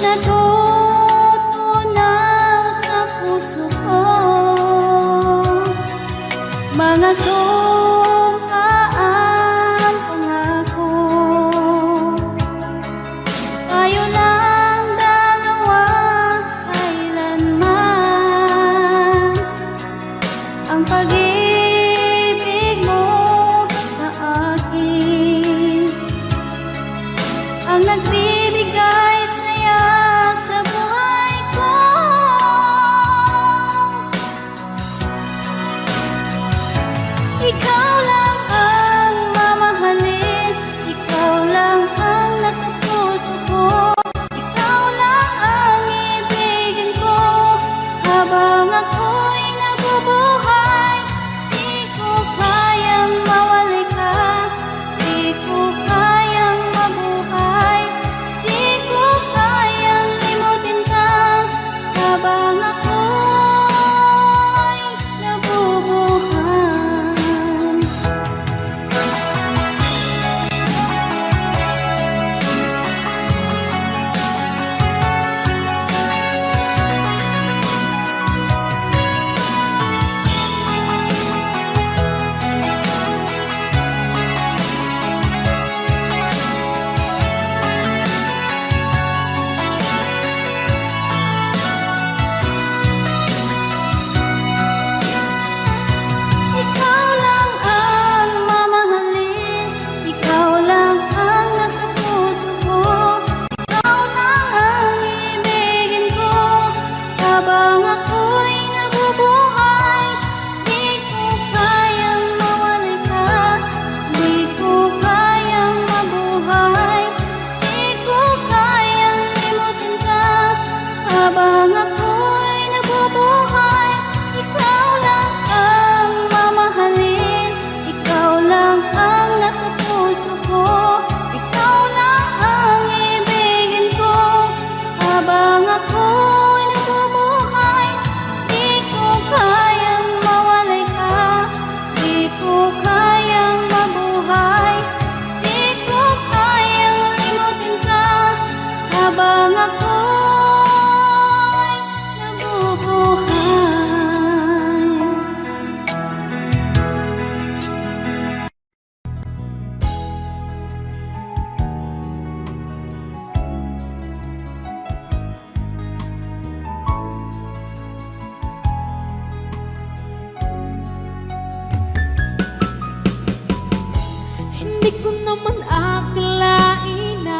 natutunaw sa puso ko, mga sumkaang pangako. Tayo lang dalawa kailanman, ang pag-ibig mo sa akin ang nagbibigay saya sa buhay ko. Ikaw lang ang mamahalin, ikaw lang ang nasa puso ko, ikaw lang ang ibigin ko habang ako'y nabubuhay. Di ko kayang mawalay ka, di ko kayang mabuhay, di ko kayang limutin ka habang ako'y nabubuhay. Ikaw lang ang mamahalin, ikaw lang ang nasa puso ko, ikaw lang ang ibigin ko habang ako'y nabubuhay. Di ko kayang mawalay ka, di ko kayang mabuhay, di ko kayang limutin ka habang ako'y nabubuhay. Ikaw lang ang mamahalin, ikaw lang ang nasa puso ko, ikaw lang ang ibigin ko habang ako'y nabubuhay. Di ko kayang mawalay ka, di ko kayang mabuhay, di ko kayang limutin ka habang ako'y nabubuhay. Hindi ko naman akalain na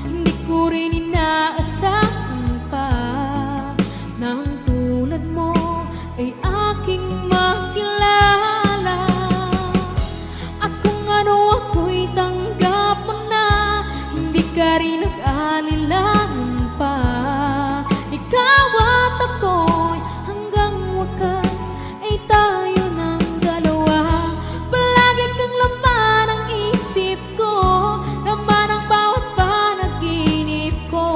hindi ko rin inaasahan pa na ang tulad mo ay aking makilala. At kung ano ako'y tanggap mo na, hindi ka rin nag-alilangan pa. Ikaw at ako'y hanggang wakas ay tayo ng dalawa. Palagi kang laman ng isip ko, laman ang bawat panaginip ko.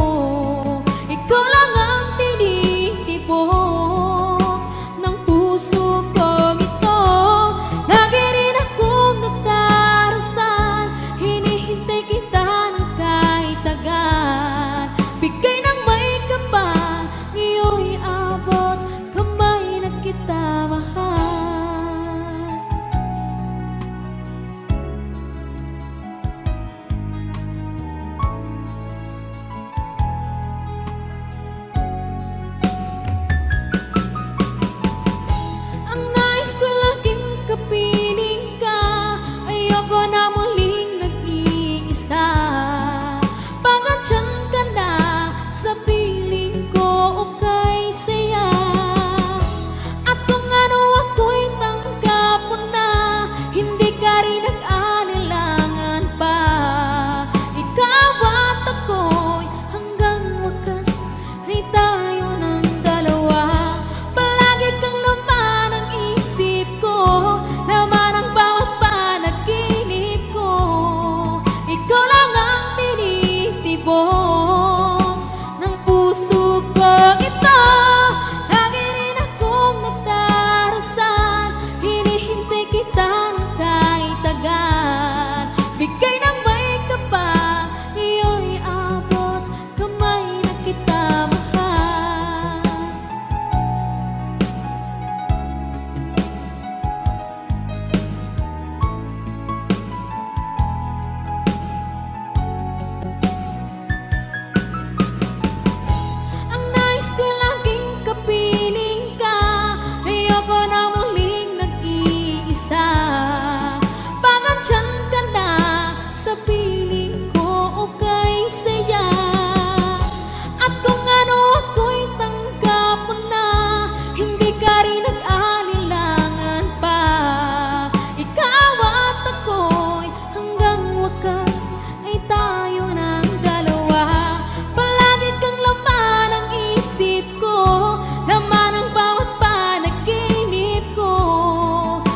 isip ko, laman ang bawat panaginip ko.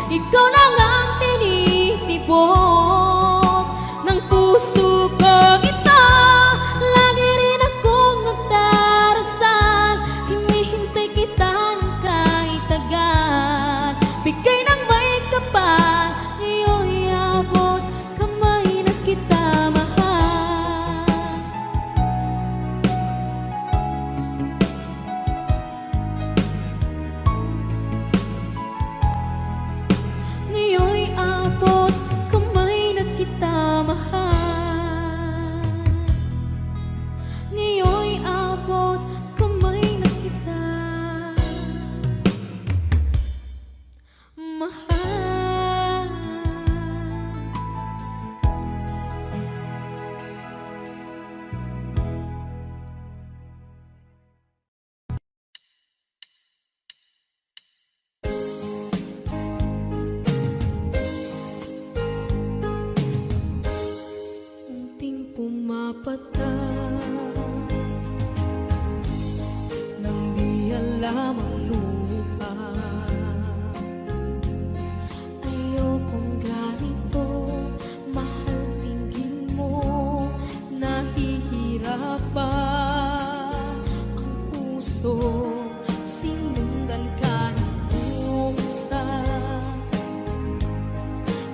Ikaw lang ang tinitibok ng puso ko ito. Lagi rin akong nagdarasal, hinihintay kita ng kahit tagal. Bigay ng may kapal, ngayon'y abot kamay na kita mahal. Ngayon'y abot kamay na kita mahal. Ngayon'y abot kamay na kita mahal. Unting pumapatak nang di alam ang lupa. Ayokong ganito, mahal tingin mo, nahihirapan ang puso. Sinundan ka ng pusa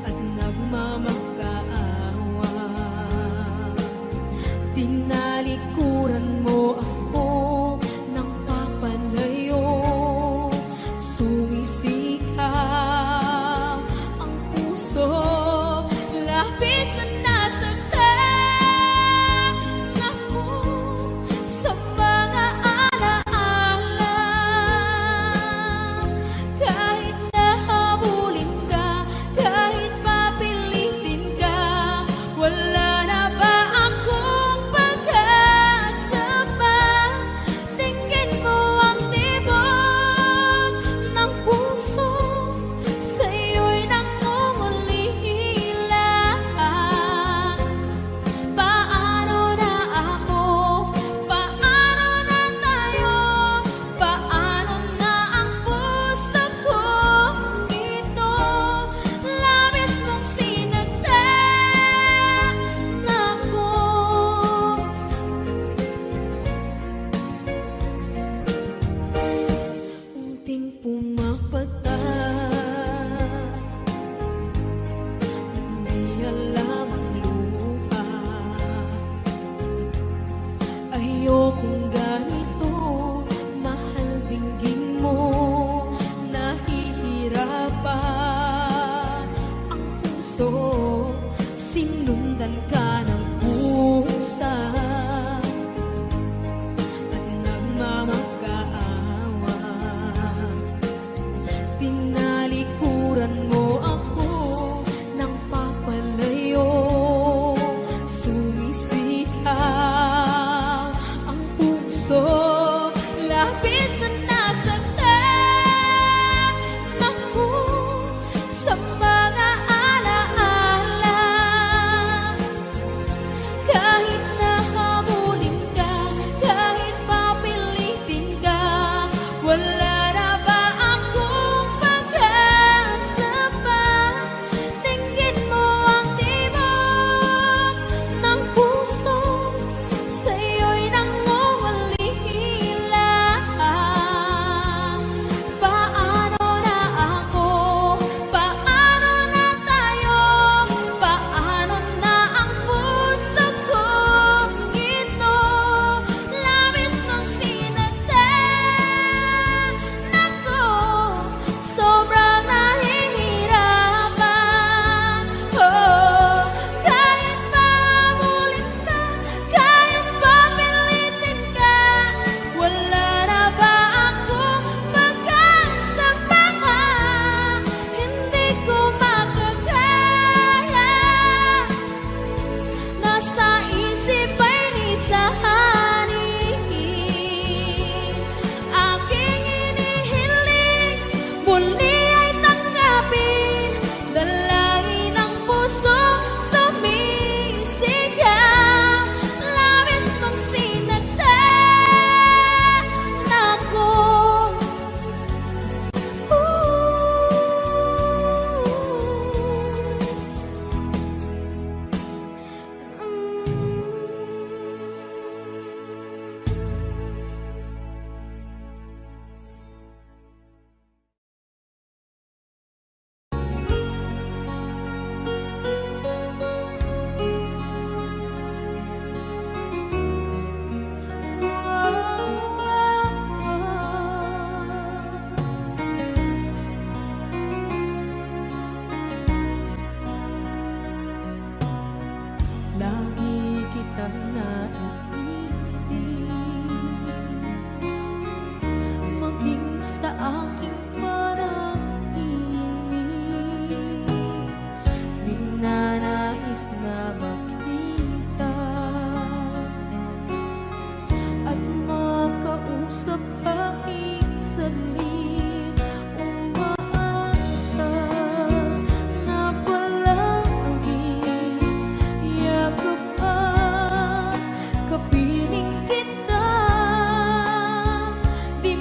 at nagmamakaawa. Tinalikuran mo ako ng papalayo, sumisikap ang puso. Labis na nasaktan ako sa mga alaala.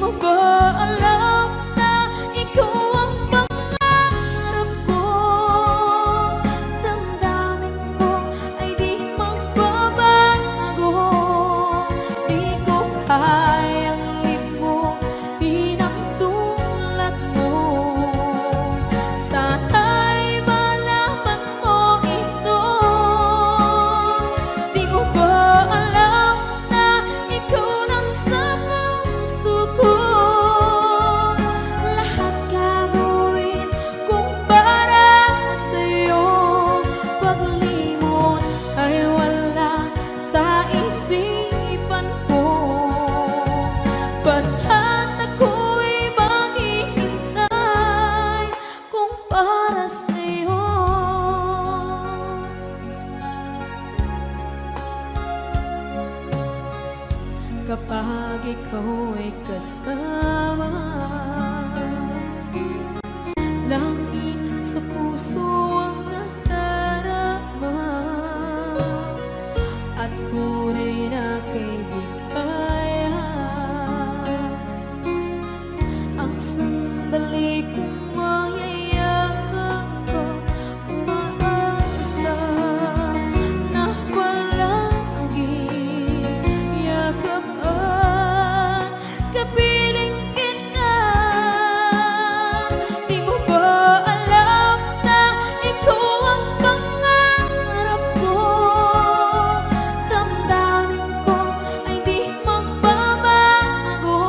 mo ba alam na ikaw ang pangarap ko? Damdamin ko ay di magbabago. Di ko kayang limutin ang tulad mo. Sana'y malaman mo ito. Di mo ba alam na ikaw lang sa puso ko? Lahat gagawin kung para sa'yo. Paglimot ay wala sa isipan ko. Basta't ako'y maghihintay kung para sa'yo. Kapag ikaw ay kasama, langit sa puso ang nadarama, at tunay na kaibigan. Ang sandali kong mayayakap ko, umaasa na palaging yakapan, kapiling kita. Di mo ba alam na ikaw ang pangarap ko? Damdamin ko ay di magbabago.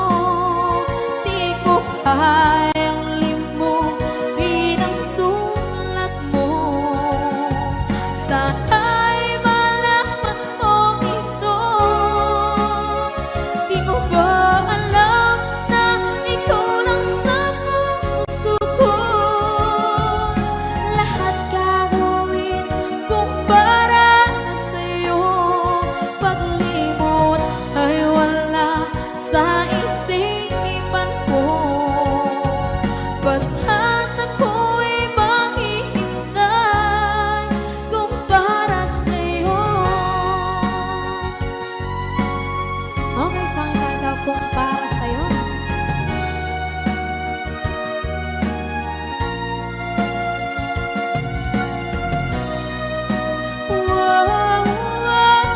Di ko kayang limutin ang tulad mo. Sana'y malaman mo ito. Di mo ba alam na ikaw lang sa puso ko? Lahat gagawin kung para sa'yo. Paglimot ay wala sa isipan ko. Basta't ako'y maghihintay kung para sa'yo. Okay, saan tayo kung para sa'yo? Wow, wow, wow.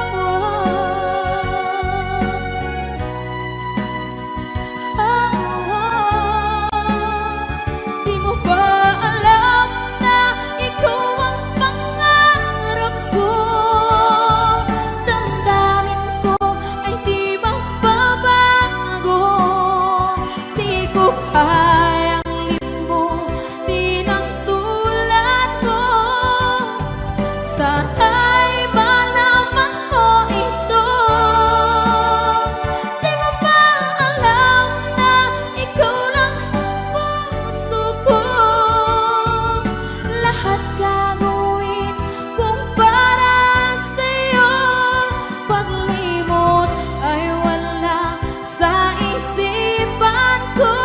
Di mo ba alam na ikaw ang pangarap ko? Damdamin ko ay di magbabago. Di ko kayang limutin ang tulad mo. Sana'y malaman mo ito. Di mo ba alam na ikaw lang sa puso ko? Lahat gagawin kung para sa'yo. Paglimot ay wala sa isipan ko.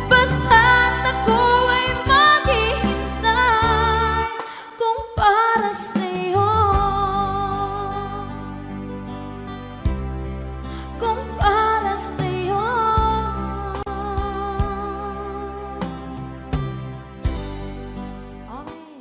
Basta't ako ay maghihintay kung para sa'yo. Kung para sa'yo. Okay.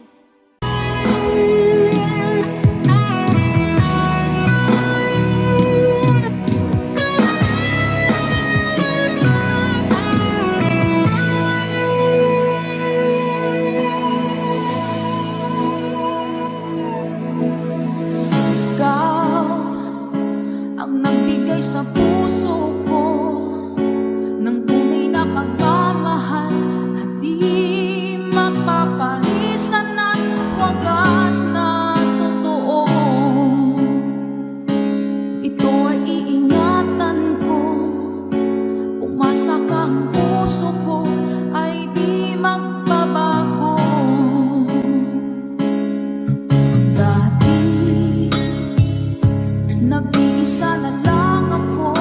Ikaw ang nagbigay sa puso ko ng tunay na pagmamahal na di mapaparisan at wagas na totoo. Ito ay iingatan ko, umasa ka ang puso ko ay di magbabago. Dati nag-iisa na lang ako,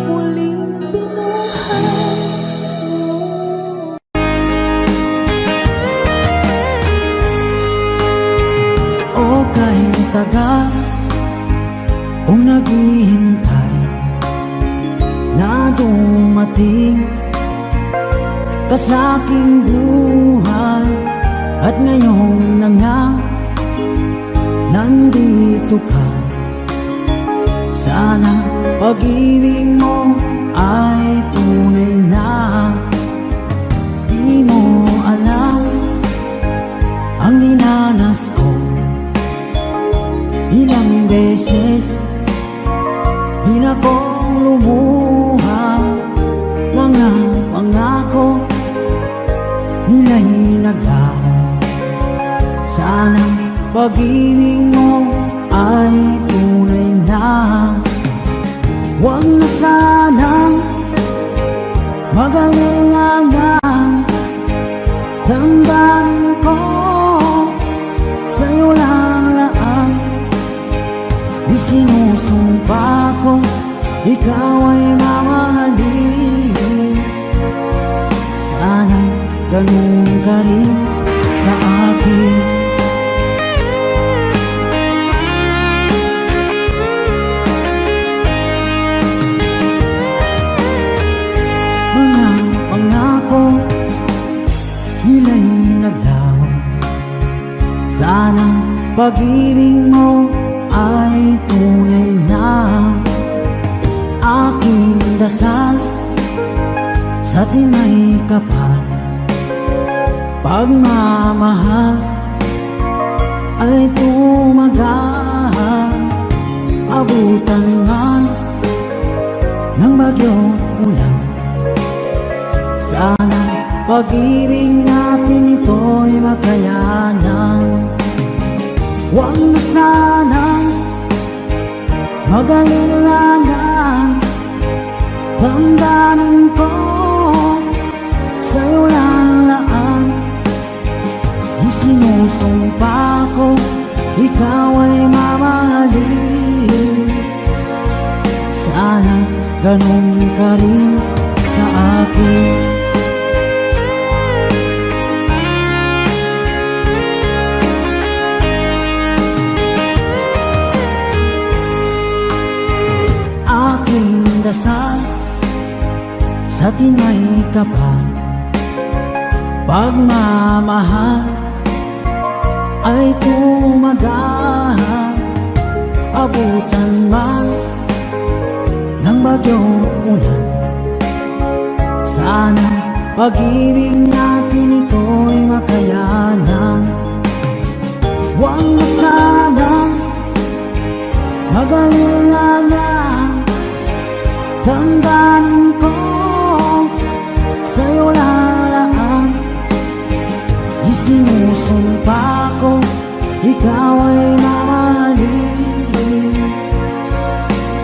Muling binuhay mo. O kahit tagal kung naghihintay na dumating ka sa aking buhay, at ngayon na nga nandito ka. Sana pag-ibig mo ay tunay na. Di mo alam ang dinanas ko. Ilang beses di na ko lumuha. Mga pangako nila'y naglaho. Sana pag-ibig mo ay tunay na. Huwag na sanang mag-alinlangan. Damdamin ko sa'yo lang laan. Isinusumpa ko ikaw ay mamahalin. Sana ganun ka rin sa akin. Mga pangako nila'y naglaho. Sana pag-ibig mo ay tunay na. Aking dasal sa tinay kapal, pagmamahal ay tumagal. Abutan man ng bagyong ulan. Sana pag-ibig natin ito'y makayanan. Huwag na sanang mag-alinlangan. Damdamin ko sa'yo lang laan. Isinusumpa ko ikaw ay mamahalin. Sana ganun ka rin sa akin. Aking dasal sa tinay kapal, pagmamahal ay tumagal. Abutan man ng bagyong ulan. Sana pag-ibig natin ito'y makayanan. Huwag na sanang mag-alinlangan. Damdamin ko sa'yo lalaan. Isinusumpa ko ikaw ay mamahalin.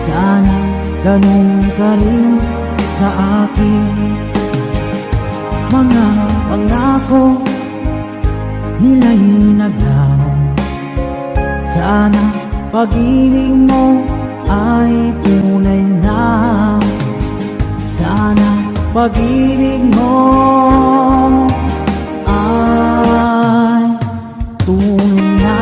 Sana ganun ka rin sa akin. Mga pangako nila'y naglaho. Sana pag-ibig mo ay tunay na. Sana pag-ibig mo ay tunay na.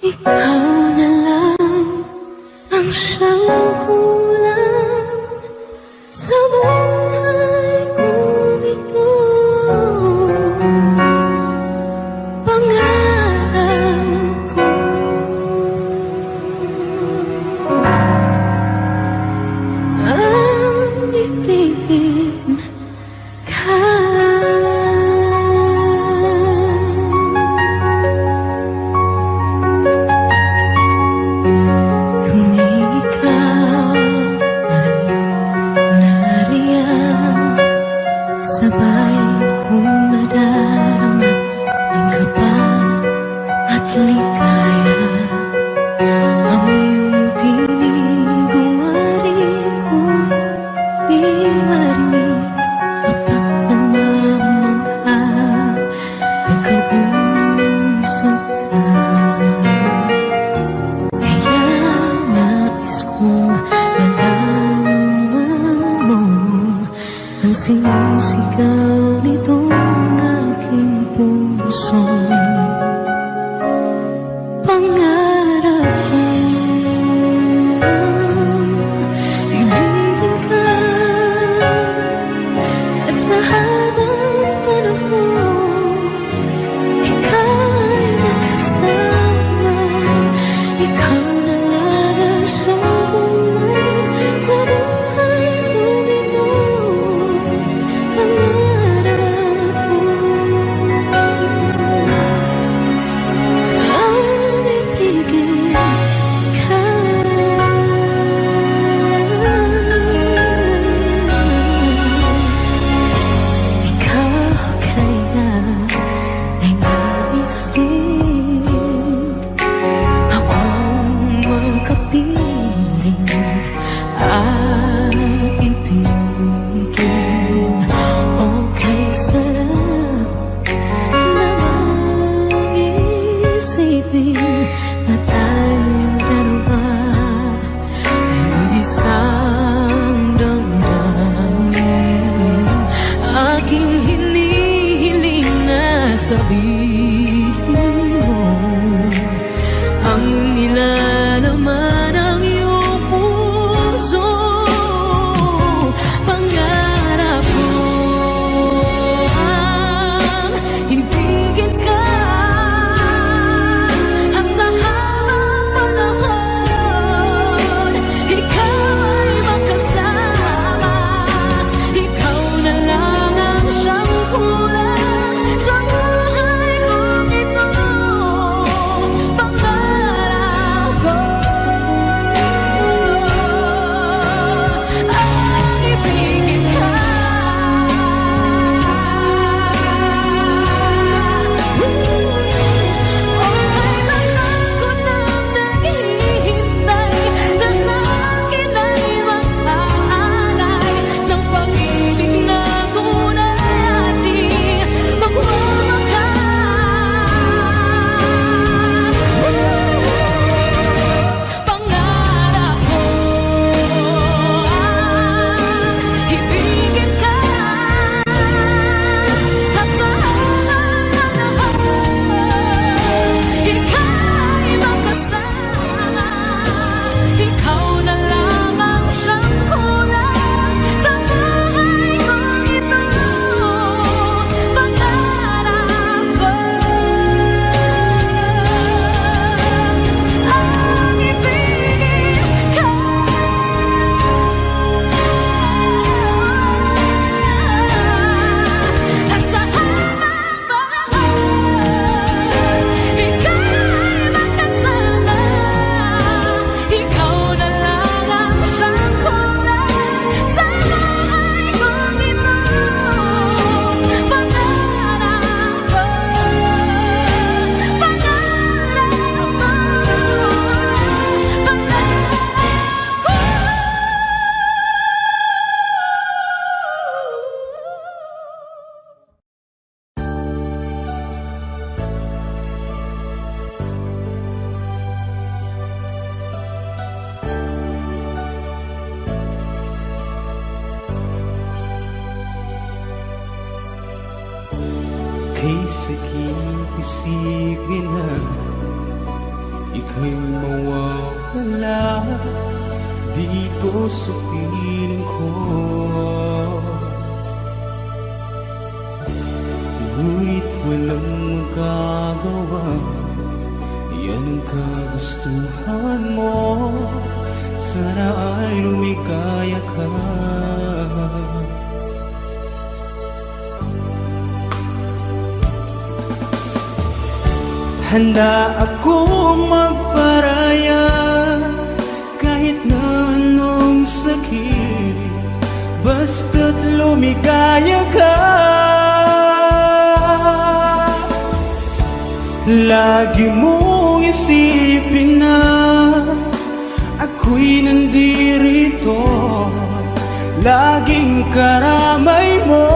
Ikaw na sigaw nitong aking puso. Pangarap ko ibigin ka, at sa habang panahon ikaw ay makasama. Ikaw na lang ang siyang kulay sa buhay kong ito. Pangarap ko ang ibigin ka. Ikaw kaya ay nais din akong makapiling at ibigin. Okay, sarap namang isipin na tayong dalawa ay isang damdamin. Aking hinihiling na sabihin mo ang nilalaman ng iyong puso. Pangarap ko ang ibigin ka, at sa habang panahon ikaw ay makasama. Ikaw na lang ang siyang kulang sa buhay kong ito. Pangarap ko ang ibigin ka. Okay lang ako nang naghihintay na sa akin ay mag-aalay ng pag-ibig na tunay at di magwawakas. Pangarap ko ang ibigin ka, at sa habang panahon ikaw ay makasama. Ikaw na lang ang siyang kulang sa buhay kong ito. Pangarap ko ang ibigin ka, at sa habang panahon ikaw ay makasama. Ikaw na lang ang siyang kulang sa buhay kong ito. Pangarap ko, pangarap ko, Kay sakit isipin na ika'y mawawala dito sa piling ko. Ngunit walang magagawa, yan ang kagustuhan mo. Sana ay lumikaya ka. Handa akong magparaya kahit na anong sakit, basta't lumigaya ka. Lagi mong isipin na ako'y nandirito, laging karamay mo.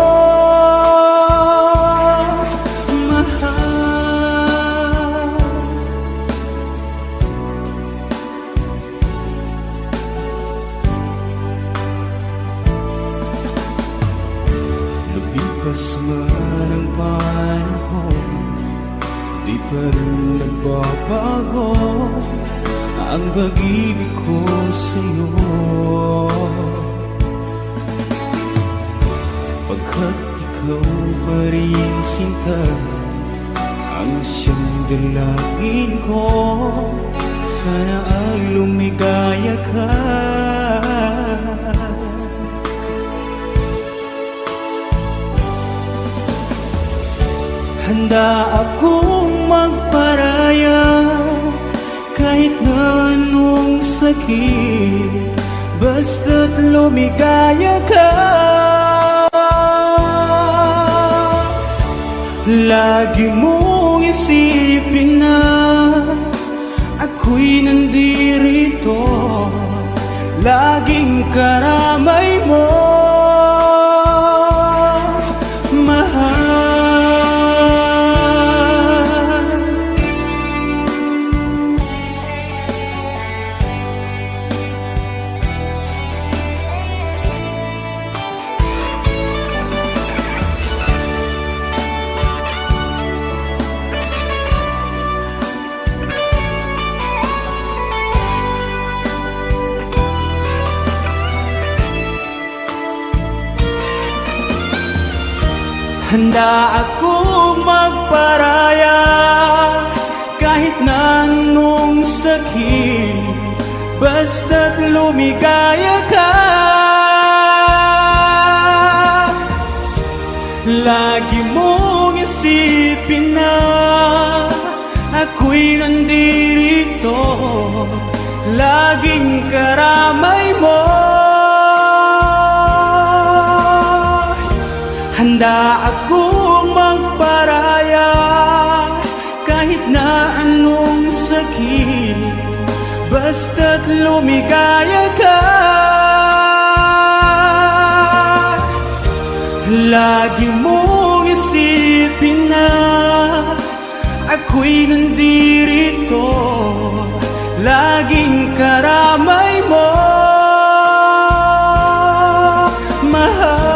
Lumipas man ang panahon, di pa rin nagbabago ang pag-ibig ko sa'yo. Pagkat ikaw pa rin sinta ang siyang dalangin ko, sana ay lumigaya ka. Handa akong magparaya kahit na anong sakit, basta't lumigaya ka. Lagi mong isipin na ako'y nandirito, laging karamay mo, mahal. Handa akong magparaya kahit na anong sakit, basta't lumigaya ka. Lagi mong isipin na ako'y nandirito, laging karamay mo. Handa akong magparaya kahit na anong sakit, basta't lumigaya ka. Lagi mong isipin na ako'y nandirito, laging karamay mo, mahal.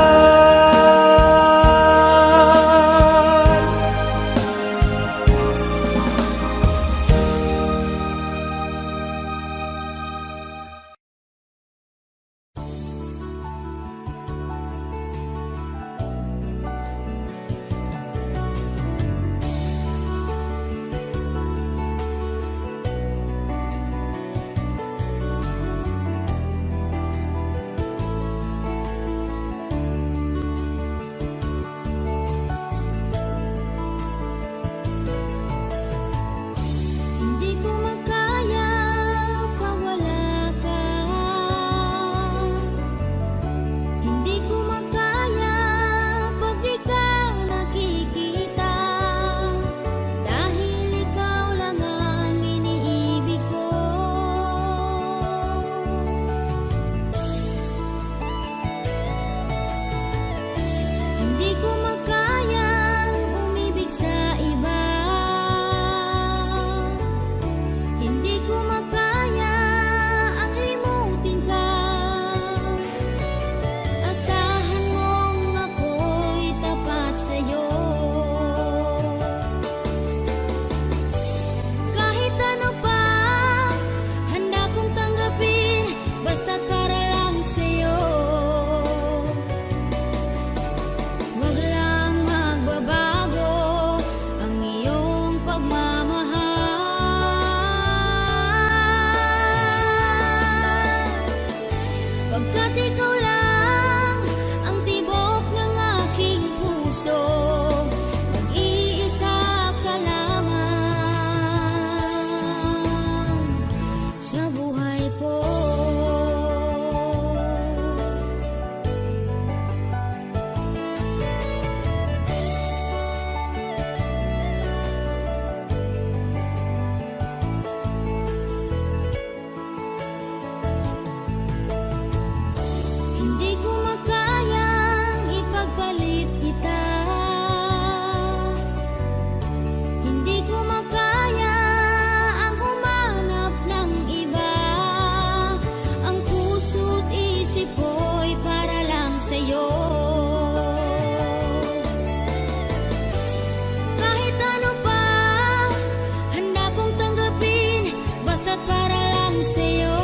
sa'yo.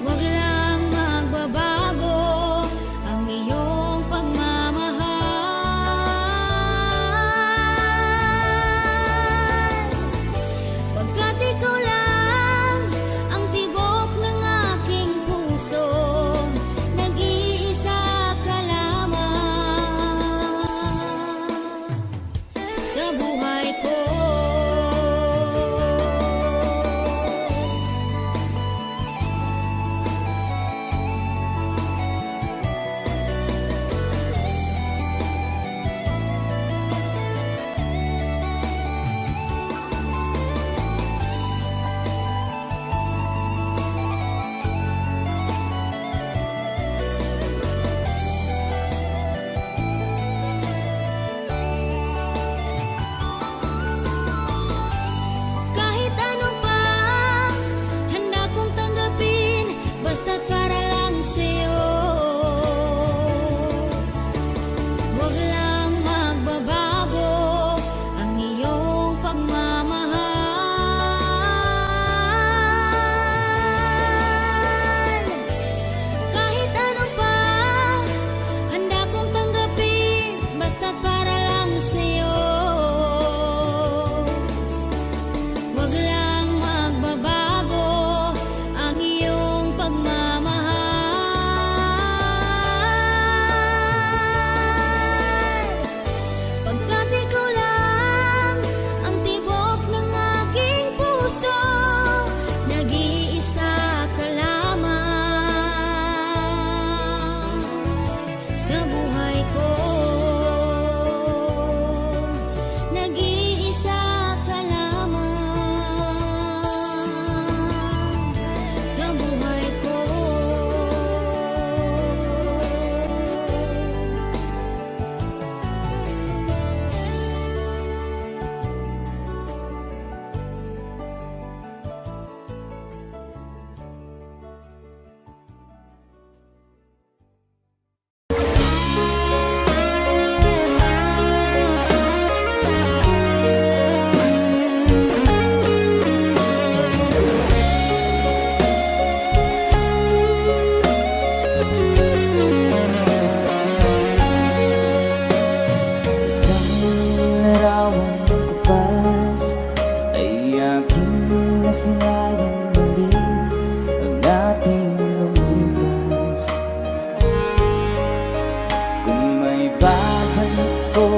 Wag lang magbabago ang iyong pagmamahal, pagkat ikaw lang ang tibok ng aking puso, nag-iisa ka lamang sa buhay ko. Kahit ano pa, handa kong tanggapin, basta't para lang sa'yo. Wag lang magbabago ang iyong pagmamahal. Kahit ano pa, handa kong tanggapin, basta't para lang sa'yo. Wag lang magbabago ang iyong pagmamahal, pagkat ikaw lang ang tibok ng aking puso, nag-iisa ka lamang sa buhay ko. Nag-iisa ka lamang sa buhay ko. Isang larawang magpapas ay aking nasinayang muli ang ating lumipas. Kung may babalik ko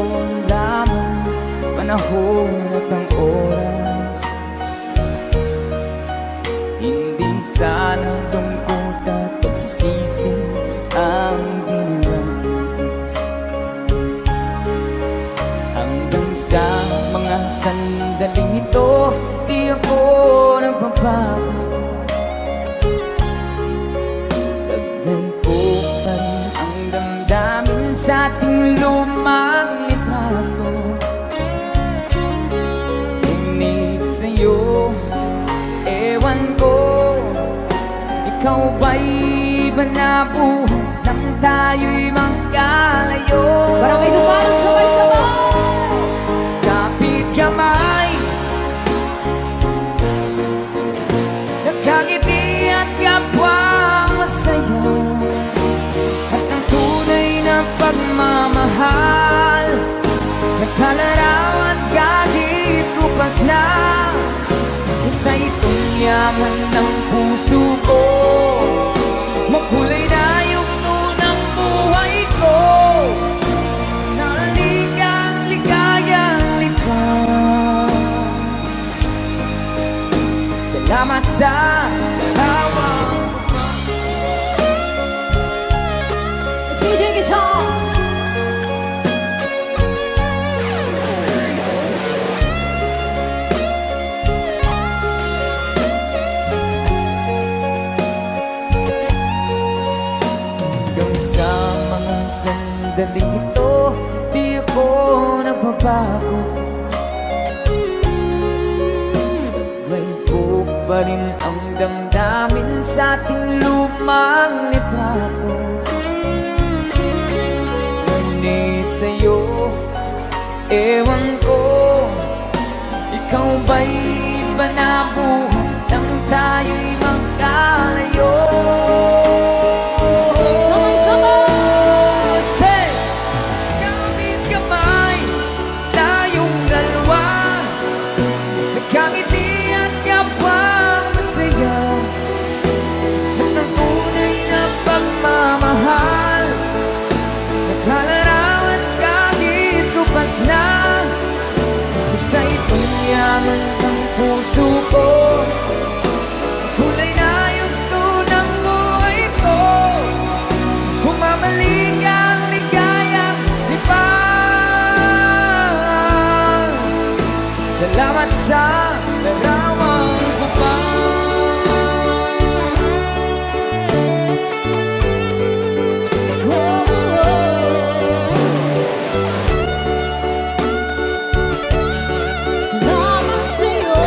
lamang panahon at ang oras, hindi sana lungkot at pagsisisi ang diniras. Hanggang sa mga sandaling ito, di ako nagbabago. Taglay ko pa rin ang damdamin sa ating lumang litrato. Ngunit sa'yo, ewan ko, ikaw ba'y banabuhay nang tayo'y magkalayo? Barangay Dumalang sabay-sabay. Kapit kamay, nakangiti at kapwang masaya, at ang tunay na pagmamahal, nagkalarawan kahit lupas na. Isa itong yaman ng puso ko, makulay na yung tunang buhay ko, naligang ligayang likas. Salamat sa larawang DJ Guitar. hanggang sa mga sandaling ito, di ako nagbabago. Taglay ko pa rin ang damdamin sa ating lumang litrato. Ngunit sa'yo, ewan ko, ikaw ba'y ba na buhat nang tayo'y magkalayo? Sabay-sabay! Say! Gamit kamay, tayong dalawa, nagkangiti at kapang masaya, at ang tunay na pagmamahal, nagkalarawan kahit lupas na. Basta itong yaman ng puso ko, kulay na yugto ng buhay ko. Kung mamalik ang ligayang lipas, salamat sa larawan ko pa. Salamat sa'yo.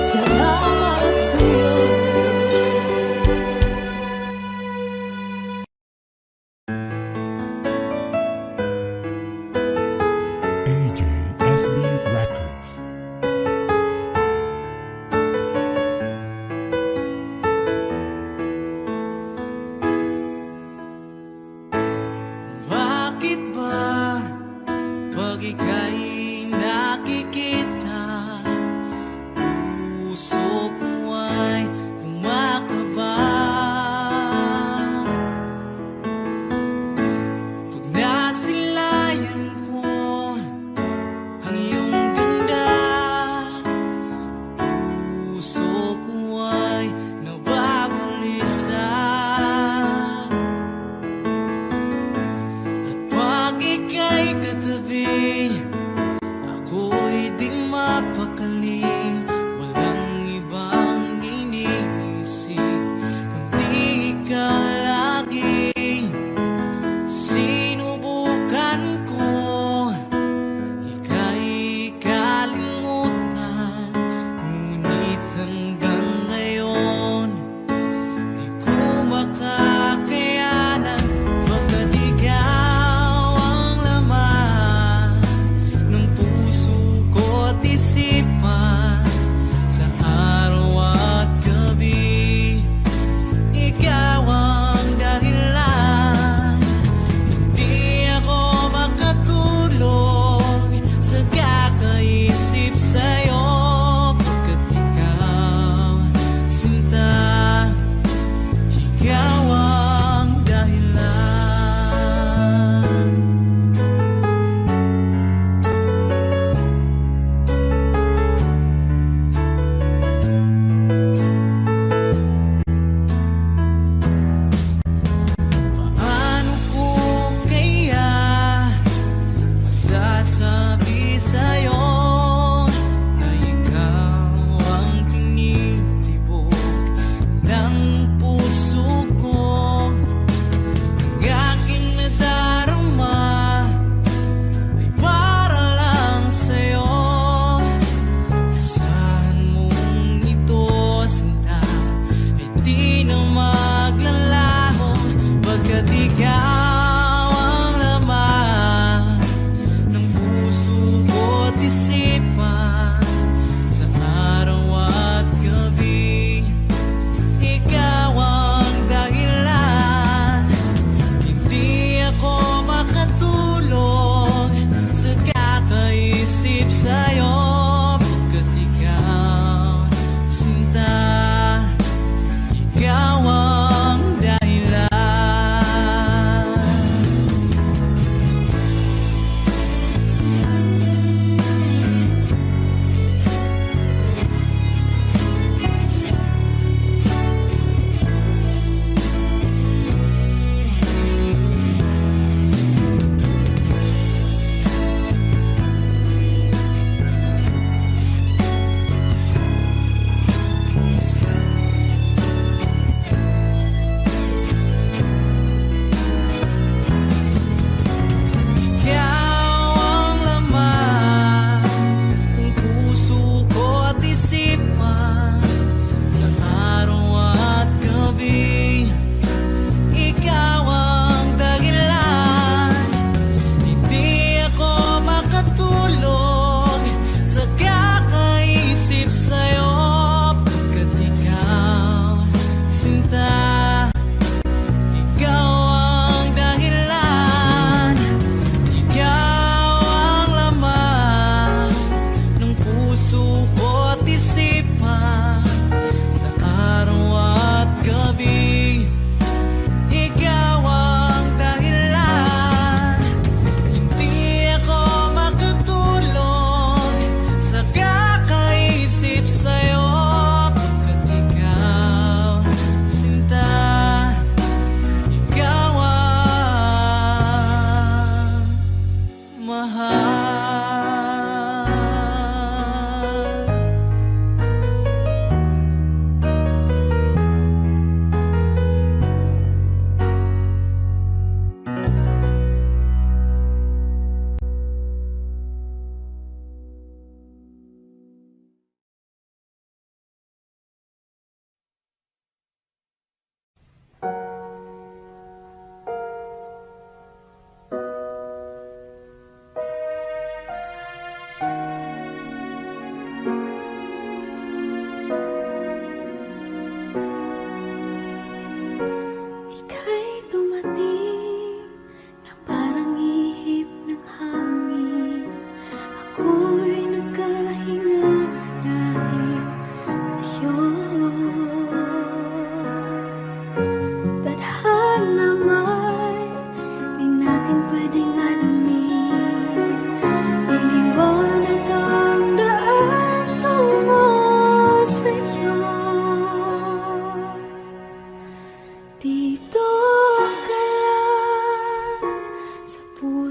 Salamat sa'yo.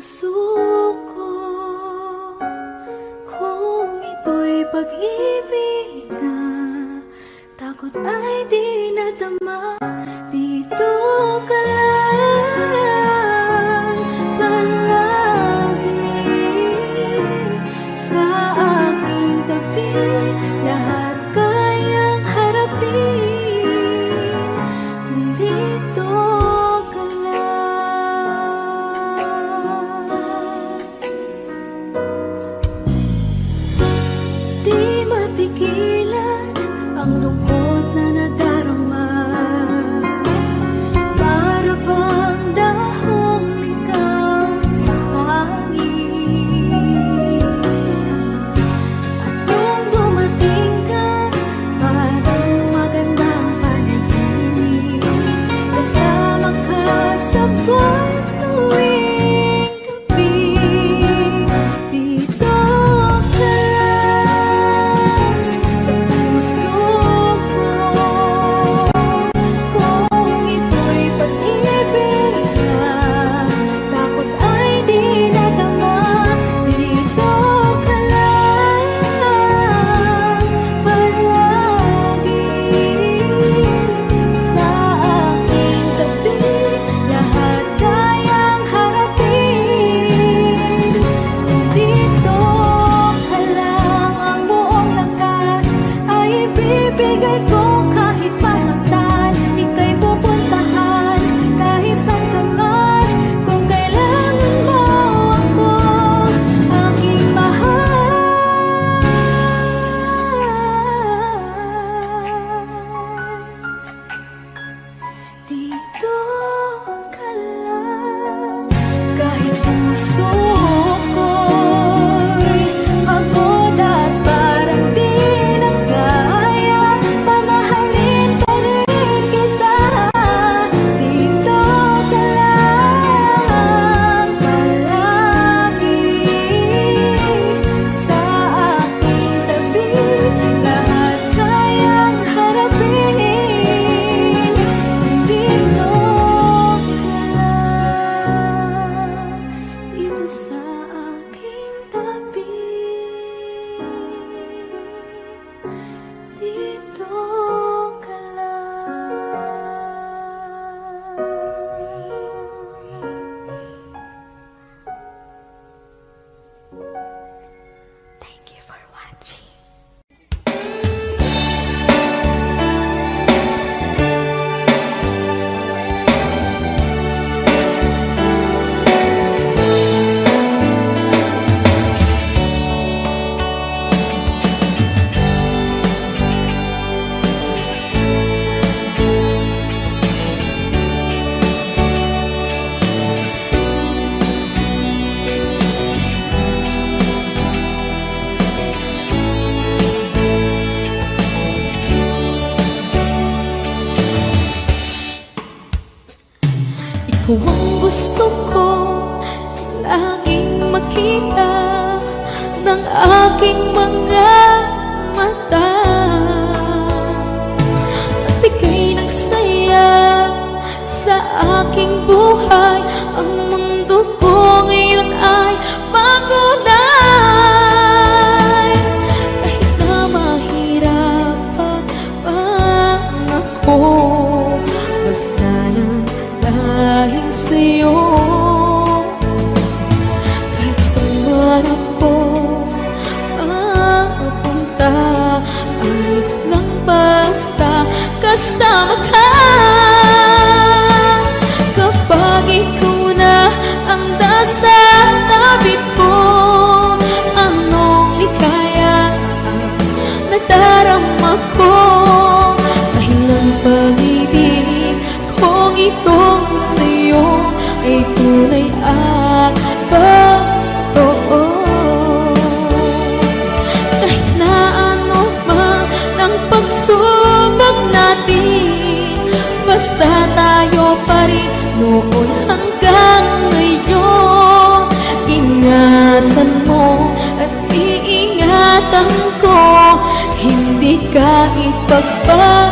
puso ko, kung ito'y pag-ibig na takot ay di nadama. Dito ka lang palagi sa aking tabi, lahat kayang harapin kung dito ka lang. Di mapigilan ang lungkot na nadarama, para bang dahong ikaw sa hangin. At nung dumating ka, parang magandang panaginip, kasama ka sa buwan tuwing gabi. Dito ka lang sa puso ko, kung ito'y pag-ibig na takot ay di nadama. Dito ka lang palagi sa aking tabi, lahat kayang harapin kung dito ka lang. Ang buong lakas ay ibibigay ko kahit masaktan, ika'y pupuntahan kahit saan ka man. Kung kailangan mo ako, aking mahal, dito ka lang. Kahit puso ko'y pagod at parang di na kaya, pamahalin pa rin kita. Dito ka lang palagi sa aking tabi, lahat kayang harapin kung dito ka lang. Dito sa aking tabi, dito ka lang. Thank you for watching. Ikaw ang gusto ko laging makita ng aking mga mata. Nagbigay ng saya sa aking buhay, ang mundo ko ngayon ay makulay. Kahit na mahirapan pa ako, basta nang dahil sa'yo. Kahit saan man ako mapunta, ayos lang basta kasama ka. Kapag ikaw na ang nasa tabi ko, anong likaya nadarama ko. Dahil ang pag-ibig kong itong sa'yo ay tunay at totoo. Kahit na ano man ang pagsubok natin, basta tayo pa rin noon hanggang ngayon. Ingatan mo at iingatan ko, hindi ka ipagpapalik.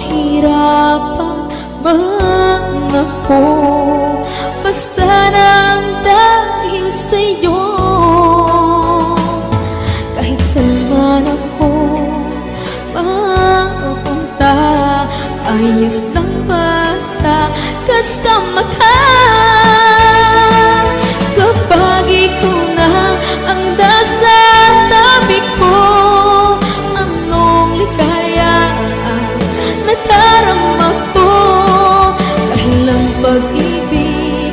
mahirapan ako, basta nang dahil sa'yo. Kahit saan man ako mapunta, ayos lang basta kasama ka. Kapag ikaw na ang nasa tabi ko, anong likaya nadarama ko. Dahil ang pag-ibig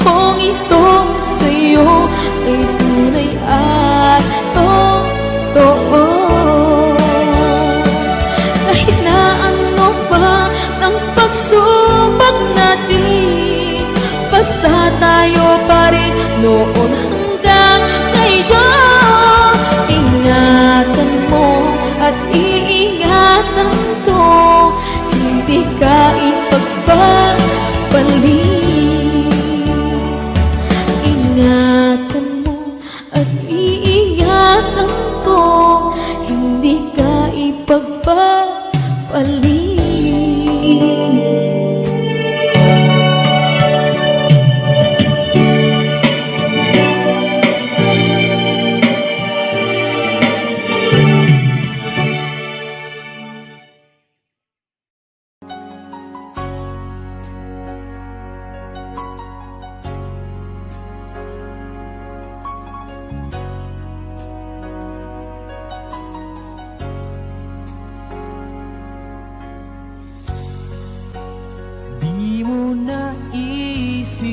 kong itong sa'yo ay tunay at totoo. Kahit na ano pa ng pagsubok natin, basta tayo pa rin noon hanggang ngayon. Ingatan mo at iingatan ko, hindi ka ipagpapalit. Ingatan mo at iingatan ko, hindi ka ipagpapalit. Di mo naisip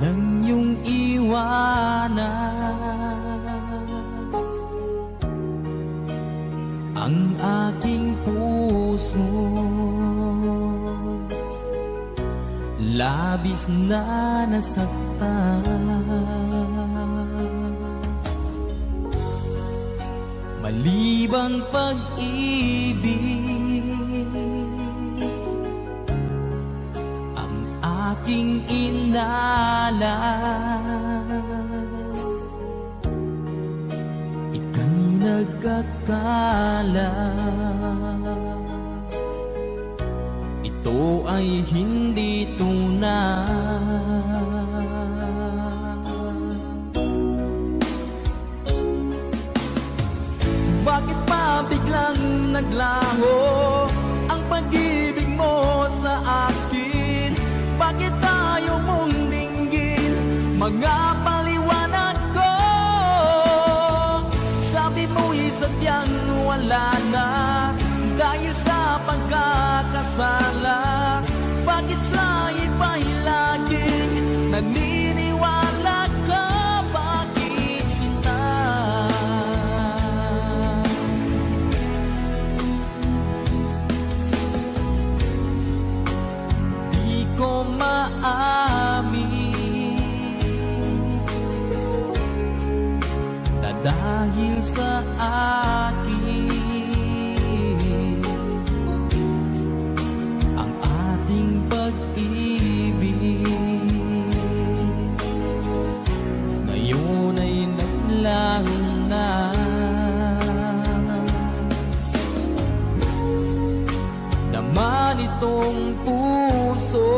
nang iyong iwanan ang aking puso, labis na nasaktan. Malibang pag-ibig ang aking inalay, ika'y nagkakala ito ay hindi tunay. Bakit pa biglang naglaho ang pag-ibig mo sa akin? Bakit tayo mong dinggin mga paliwanag ko? Sabi mo'y sadyang wala na dahil sa pagkakasala. Bakit sa iba'y laging naniniwala ka? Bakit sinta? Ko maamin na dahil sa akin ang ating pag-ibig ngayon ay naglaho na. Naman itong puso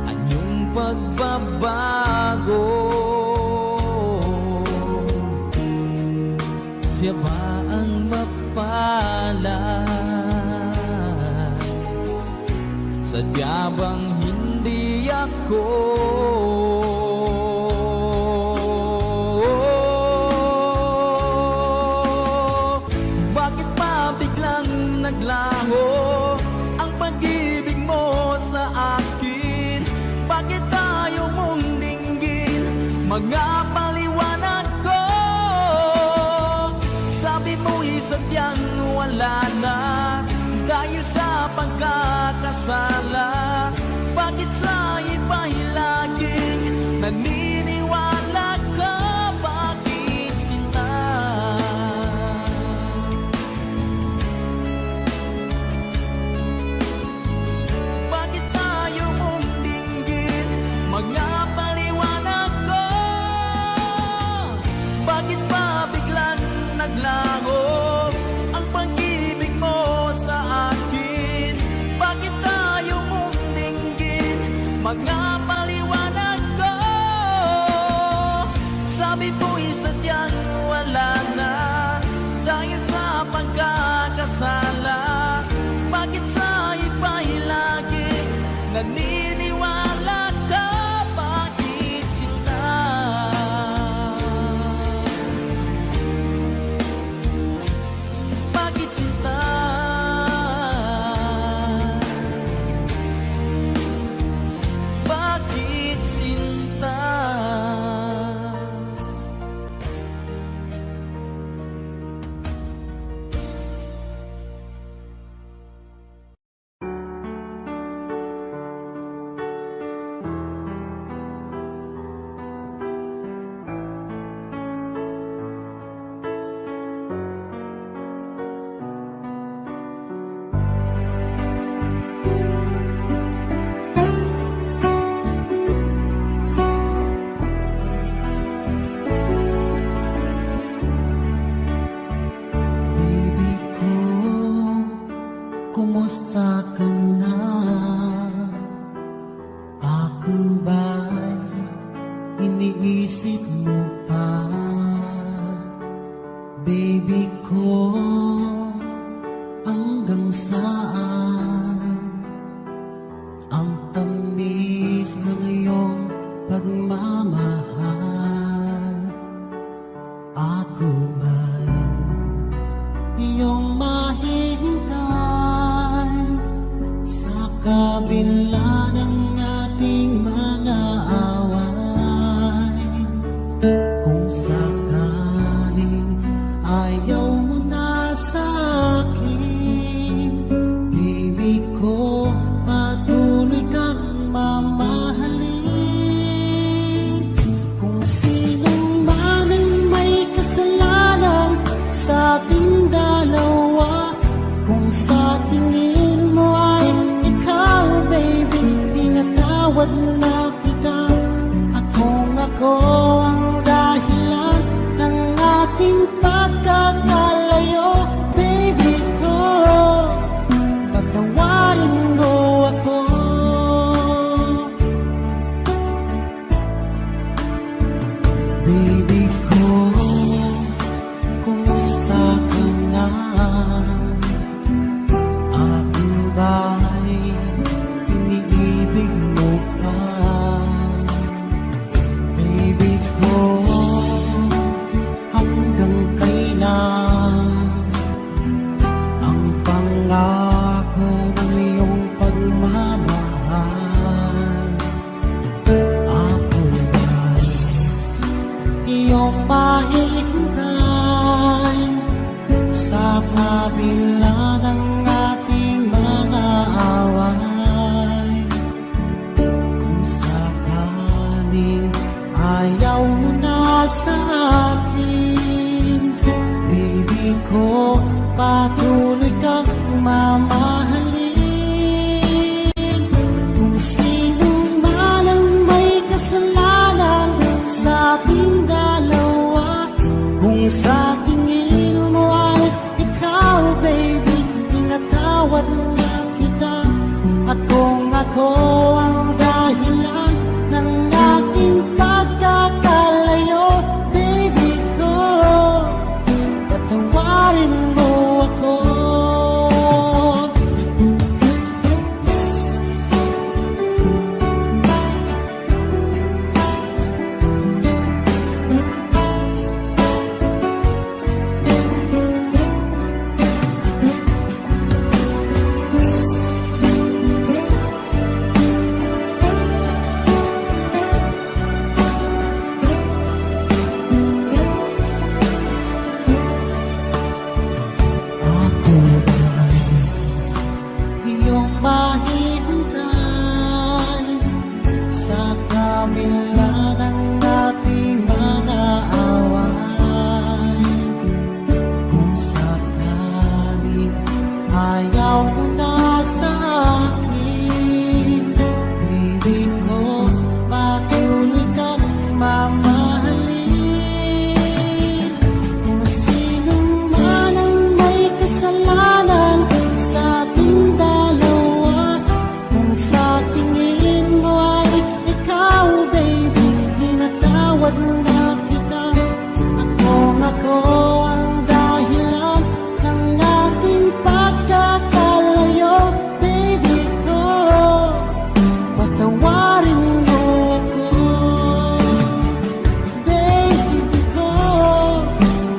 anyong pagbabago, siya ba ang mapalad? Sadya bang hindi ako? Bakit pa biglang naglaho ang pag-ibig mo sa akin? Bakit tayo mong dinggin mga paliwanag ko? Sabi mo'y sadyang wala na dahil sa pagkakasala. Bakit sa iba'y laging naniniwala ka? Bakit sinta? Bakit tayo mong dinggin mga paliwanag ko? iniisip mo pa, baby ko, hanggang saan ang tamis ng iyong pagmamahal? Ako ba'y iyong mahihintay sa kabila ng ating mga away? Kung sakaling ayaw mo na sa akin, baby ko, patuloy kang mamahalin. Kung sino man ang may kasalanan sa ating dalawa, kung sa tingin mo ay ikaw, baby, pinatawad na kita. At kung ako ang dahilan ng ating pagkakalayo, baby ko, patawarin mo ako. Baby ko, kumusta ka na? Ako ba'y iniibig mo pa? Baby ko, hanggang kailan ang pangako ng iyong pagmamahal? Ako ba'y iyong mahihintay sa kabila ng ating mga away? Kung sakaling ayaw mo na sa akin, baby ko, patuloy kang mamahalin. Kung sino man ang may kasalanan sa ating dalawa, kung sa tingin mo ay ikaw, baby, pinatawad na kita. At kung ako ang dahilan ng ating pagkakalayo, baby ko, patawarin mo ako. Ako ba'y iyong mahihintay sa kabila ng ating mga away? Kung sakaling ayaw mo na sa akin, baby ko, patuloy kang mamahalin. Kung sino man ang may kasalanan sa ating dalawa, kung sa tingin mo ay ikaw, baby, pinatawad na kita. At kung ako ang dahilan ng ating pagkakalayo, baby ko, patawarin mo ako. Baby ko,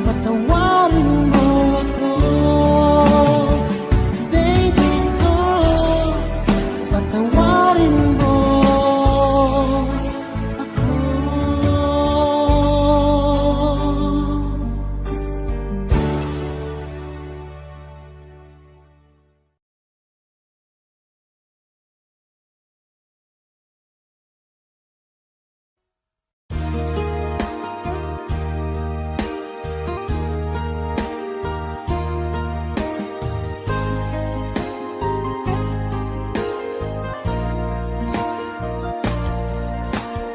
patawarin mo ako. Baby ko, patawarin mo ako.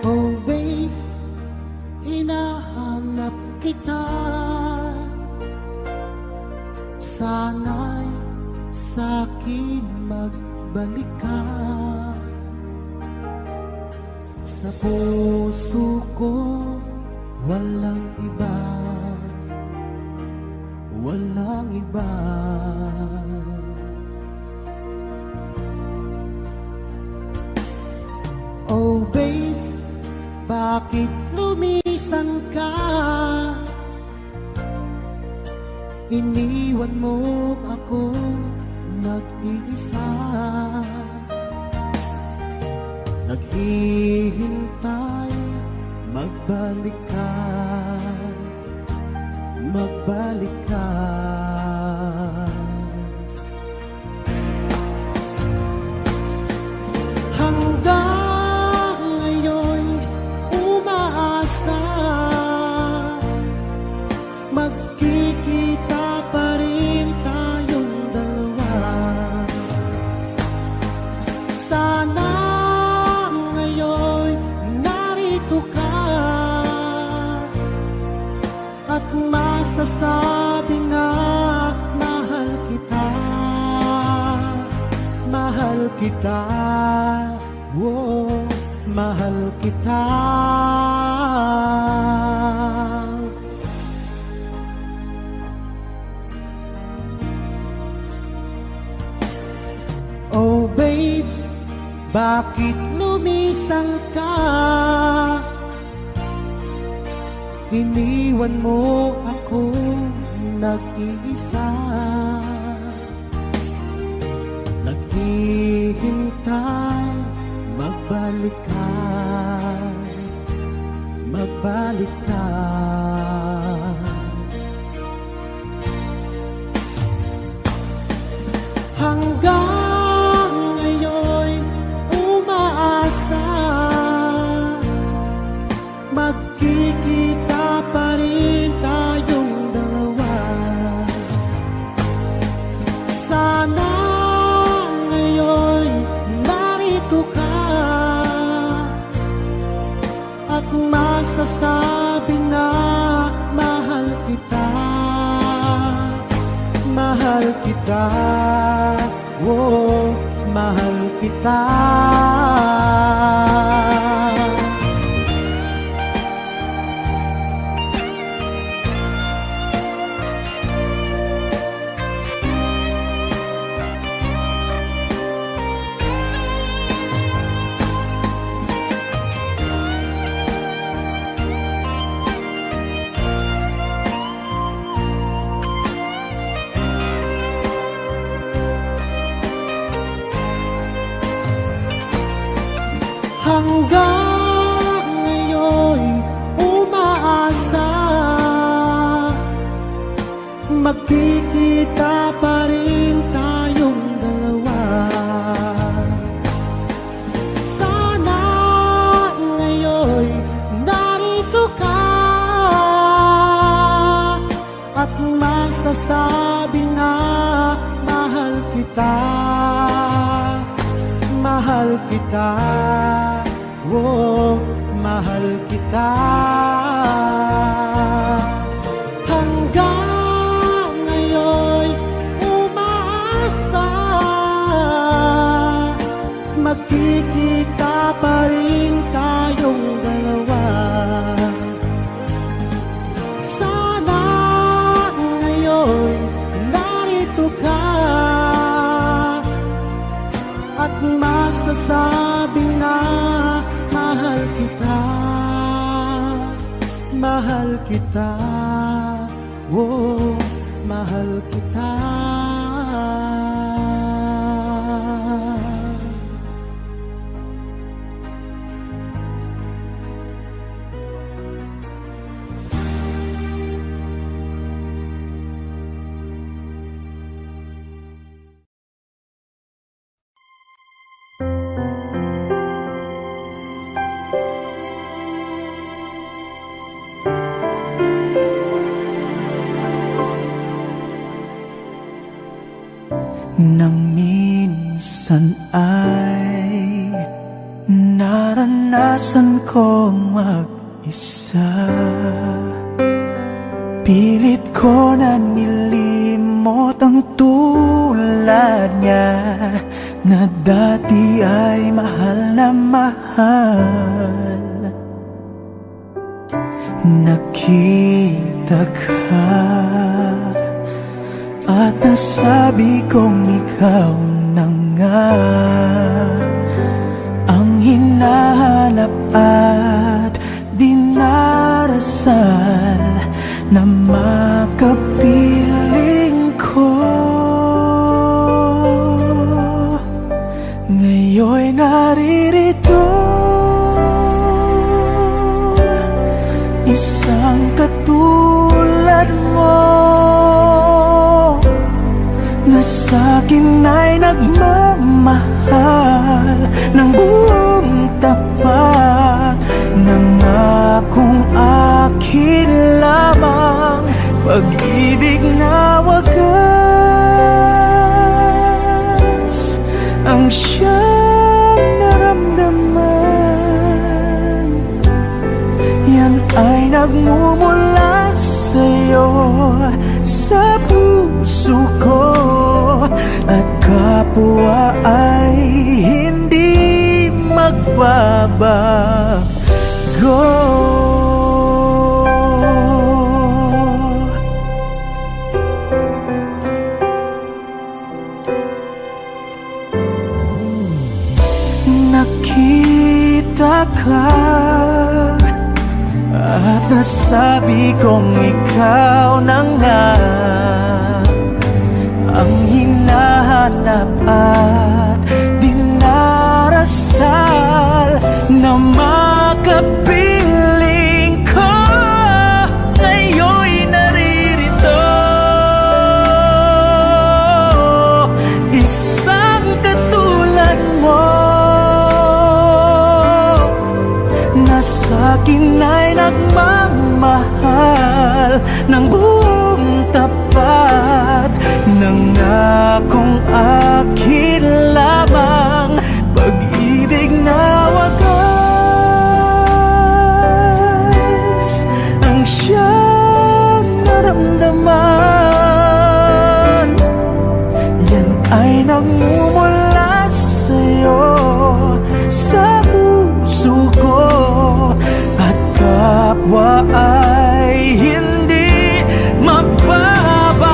Oh babe, hinahanap kita. Sana'y sa'kin magbalik ka. sa puso ko, walang iba, walang iba. Oh babe, bakit lumisan ka? Iniwan mo ako nag-iisa, naghihintay, magbalik ka, magbalik ka. Hanggang ngayon umaasa, magkikita pa rin tayong dalawa. Sana ngayon narito ka at masasabi na mahal kita, mahal kita, oh, mahal kita. Oh babe, bakit lumisan ka? Iniwan mo ako nag-iisa, naghihintay, magbalik ka, magbalik ka. Hanggang ngayon umaasa, magkikita pa rin tayong dalawa. Sana ngayon narito ka at masasabi na mahal kita, mahal kita, oh, mahal kita. Hanggang ngayon umaasa, magkikita pa rin tayong dalawa. Sana ngayon narito ka at masasabi na mahal kita, mahal kita, oh, mahal kita. Hanggang ngayon umaasa, magkikita pa rin tayong dalawa. Sana ngayon narito ka at masasabi na mahal kita, mahal kita, oh, mahal kita. Nang minsan ay naranasan kong mag-isa, pilit ko na nilimot ang tulad niya na dati ay mahal na mahal. nakita ka at nasabi kong ikaw na nga ang hinahanap at dinarasal na makapiling ko. Ngayon'y naririto, isang katulad mo na sa'kin ay nagmamahal ng buong tapat, nangakong akin lamang, pag-ibig na wagas ang siyang naramdaman. Yan ay nagmumula sa'yo, sa puso ko, at kapwa ay hindi magbabago. Nakita ka at nasabi kong ikaw na nga ang hinahanap at dinarasal na makapiling ko. Ngayon'y naririto, isang katulad mo na sa'kin ay nagmamahal ng buong tapat, nangakong akin lamang, pag-ibig na wagas ang siyang naramdaman. Yan ay nagmumula sa'yo, sa puso ko, at kapwa ay hindi magbabago.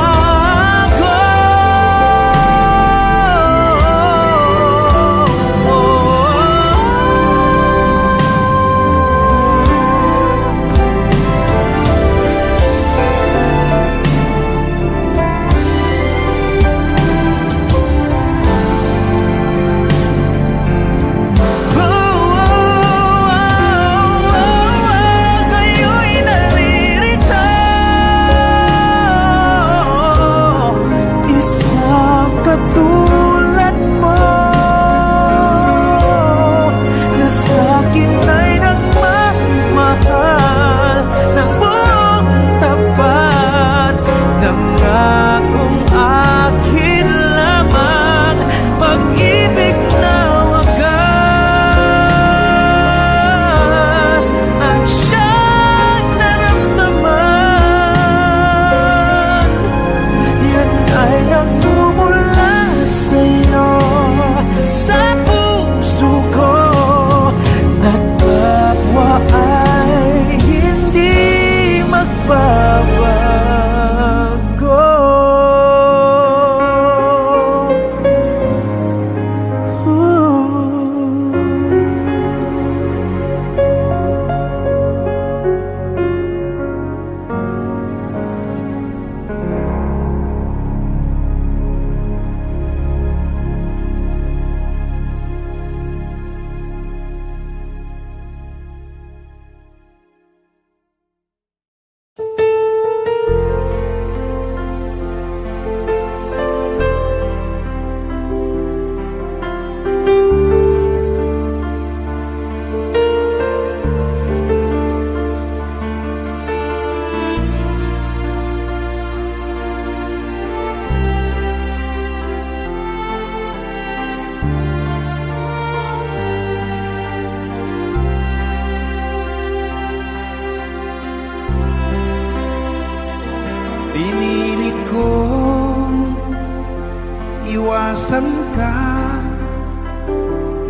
iwasan ka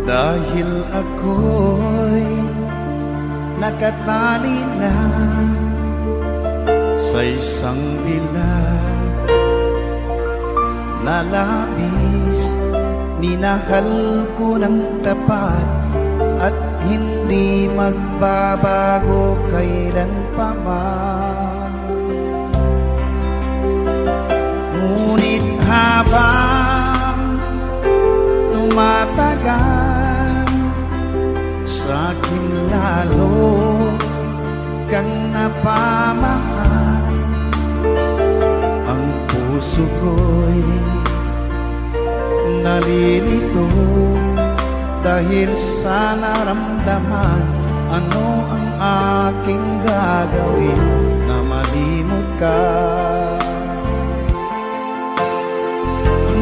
dahil ako'y nakatali na sa isang dilag na labis. Minahal ko ng tapat at hindi magbabago kailan pa man. Ngunit habang tumatagal, sa'kin lalo kang napamahal. Ang puso ko'y nalilito dahil sa naramdaman. Ano ang aking gagawin na malimot ka?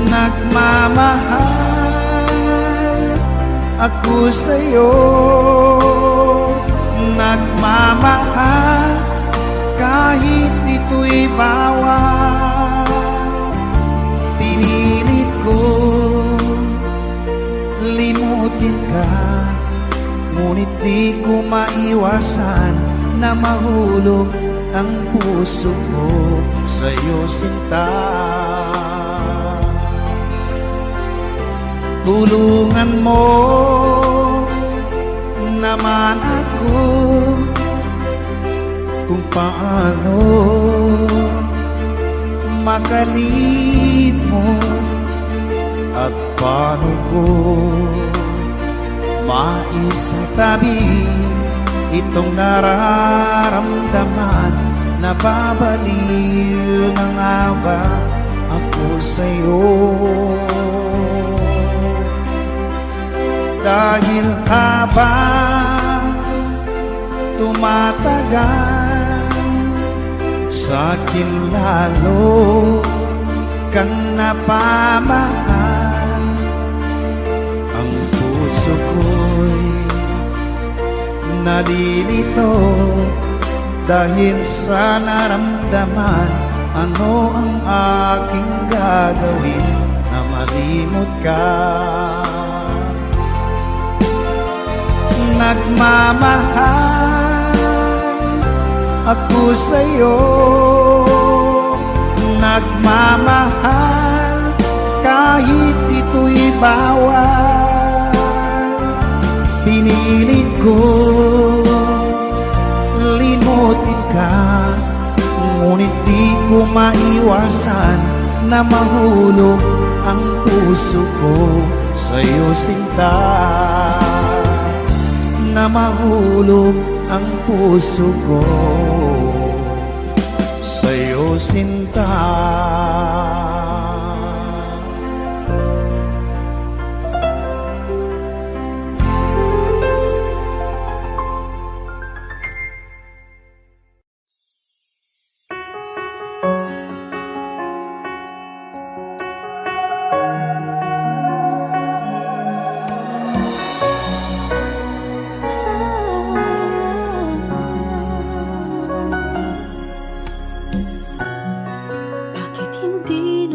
Nagmamahal ako sa'yo, nagmamahal kahit ito'y bawal. Pinilit ko limutin ka, ngunit di ko maiwasan na mahulog ang puso ko sa'yo, sinta. Tulungan mo naman ako kung paano makalimot at paano ko maisatabi itong nararamdaman. Nababaliw na nga ba ako sa'yo? Dahil habang tumatagal, sa'kin lalo kang napamahal. Ang puso ko'y nalilito dahil sa naramdaman. Ano ang aking gagawin na malimot ka? Nagmamahal ako sa'yo, nagmamahal kahit ito'y bawal. Pinilit ko limutin ka, ngunit di ko maiwasan na mahulog ang puso ko sa'yo, sinta. Na mahulog ang puso ko sa'yo, sinta. Bakit hindi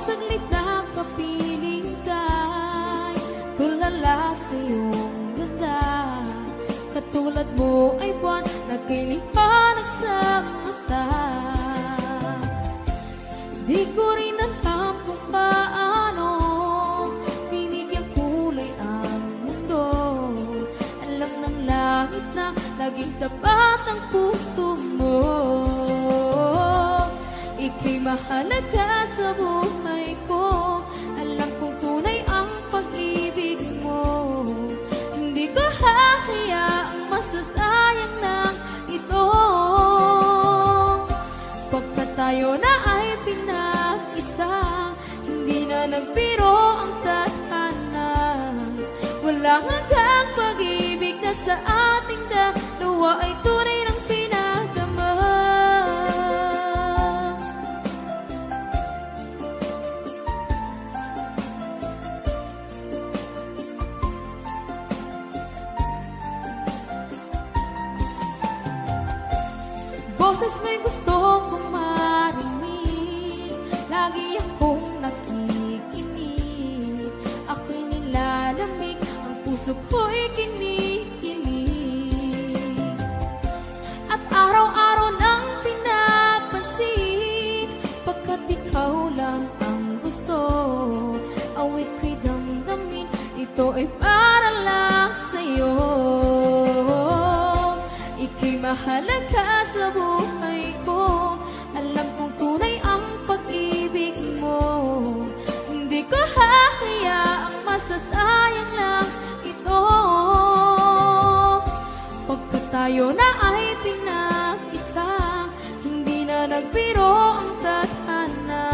saglit na kapiling ka'y tulala sa iyong ganda. Katulad mo ay buwan na kay liwanag sa mata. Di ko rin alam kung paano binigyan kulay ang mundo. Alam ng langit na laging tapat ang puso mo. Ika'y mahalaga sa buhay ko. Alam kong tunay ang pag-ibig mo. Hindi ko hahayaang masasayang na ito. Pagkat tayo na ay pinag-isa, hindi na nagbiro ang tadhana. Walang hanggang pag-ibig na sa ating dalawa ay tunay ng pinagdama. Boses mo'y gusto kong marinig, lagi akong nakikinig. Ako'y nilalamig, ang puso ko'y kinikilig. At araw-araw nang pinapansin, pagkat ikaw lang ang gusto. Awit ko'y damdamin, ito ay para lang sa'yo. Ika'y mahalaga sa buhay ko. Alam kong tunay ang pag-ibig mo. Hindi ko hahayaang masasayang lang ito. Pagkat tayo na ay pinag-isa, hindi na nagbiro ang tadhana.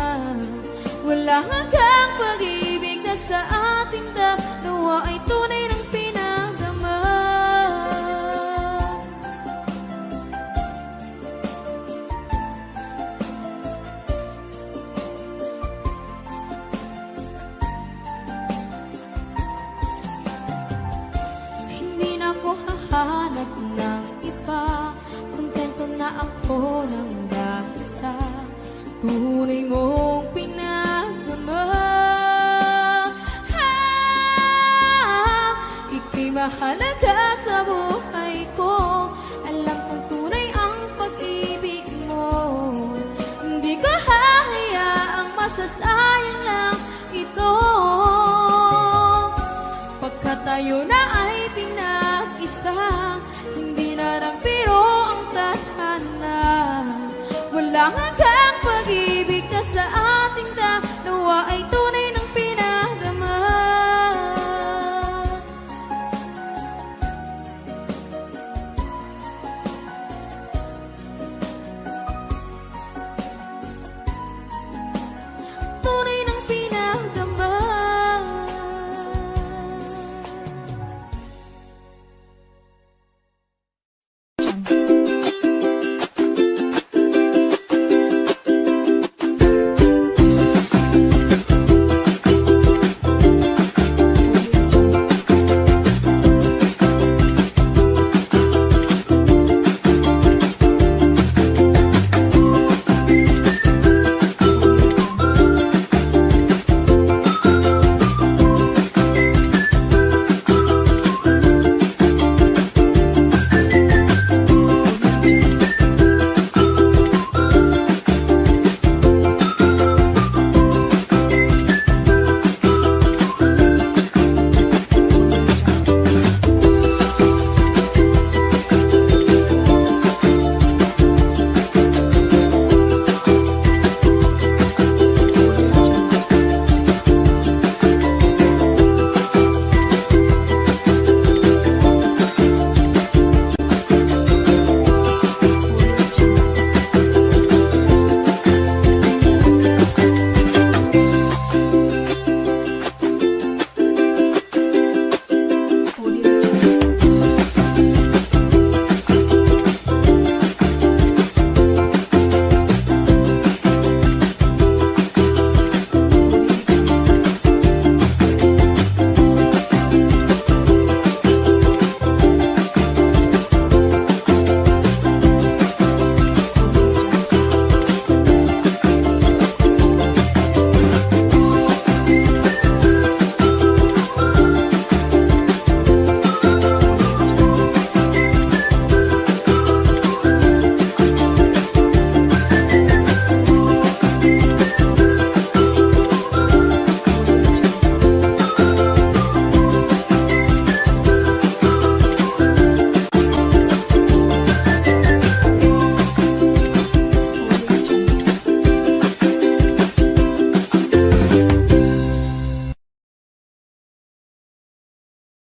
Wala hanggang pag-ibig na sa ating dalawa ay tunay ng pinagdama. Hindi na ako hahanap ng iba, kontento na ako ng dahil sa tunay mong pinagdama. Ika'y mahalaga sa buhay ko. Alam kong tunay ang pag-ibig mo. Hindi ko hahayaang masasayang lang ito. Pagkat tayo na ay pinag-isa, hindi na nagbiro ang tadhana. Walang hanggang pag-ibig na sa ating dalawa ay tunay